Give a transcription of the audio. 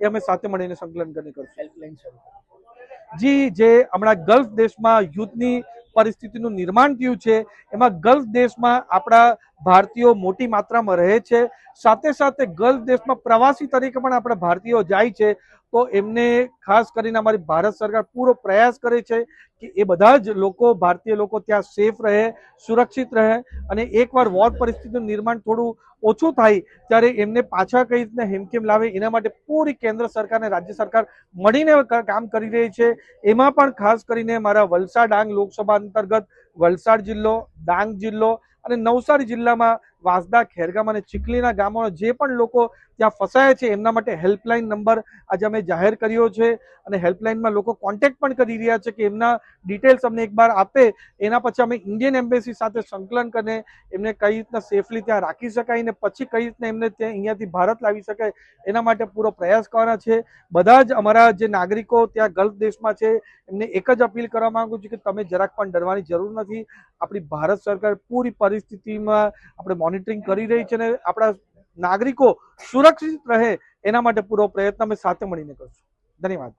એ અમે સાથે મળીને સંકલન કરીને કરશું. હેલ્પલાઇન જી, જે હમણાં ગલ્ફ દેશમાં યુદ્ધની પરિસ્થિતિનું નિર્માણ થયું છે એમાં ગલ્ફ દેશમાં આપણા ભારતીયો મોટી માત્રામાં રહે છે. સાથે સાથે ગલ્ફ દેશમાં પ્રવાસી તરીકે પણ આપણા ભારતીયો જાય છે. તો એમને ખાસ કરીને અમારી ભારત સરકાર પૂરો પ્રયાસ કરે છે કે એ બધા જ લોકો, ભારતીય લોકો ત્યાં સેફ રહે, સુરક્ષિત રહે, અને એકવાર વોર પરિસ્થિતિનું નિર્માણ થોડું ઓછું થાય ત્યારે એમને પાછા કઈ રીતના હેમખેમ લાવે એના માટે પૂરી કેન્દ્ર સરકાર અને રાજ્ય સરકાર મળીને કામ કરી રહી છે. એમાં પણ ખાસ કરીને મારા વલસાડ ડાંગ લોકસભા અંતર્ગત વલસાડ જિલ્લો, ડાંગ જિલ્લો અને નવસારી જિલ્લામાં વાંસદા, ખેરગામ અને ચીખલીના ગામોના જે પણ લોકો ત્યાં ફસાયા છે એમના માટે હેલ્પલાઇન નંબર આજે અમે જાહેર કર્યો છે. અને હેલ્પલાઇનમાં લોકો કોન્ટેક્ટ પણ કરી રહ્યા છે કે એમના ડિટેલ્સ અમને એકવાર આપે, એના પછી અમે ઇન્ડિયન એમ્બેસી સાથે સંકલન કરીને એમને કઈ રીતના સેફલી ત્યાં રાખી શકાય ને પછી કઈ રીતના એમને ત્યાં અહીંયાથી ભારત લાવી શકાય એના માટે પૂરો પ્રયાસ કરવાના છે. બધા જ અમારા જે નાગરિકો ત્યાં ગલ્ફ દેશમાં છે એમને એક જ અપીલ કરવા માંગુ છું કે તમે જરાક પણ ડરવાની જરૂર નથી. આપણી ભારત સરકાર પૂરી પરિસ્થિતિમાં આપણે મોનિટરિંગ કરી રહી છે અને આપણા નાગરિકો સુરક્ષિત રહે એના માટે પૂરો પ્રયત્ન અમે સાથે મળીને કરશું. ધન્યવાદ.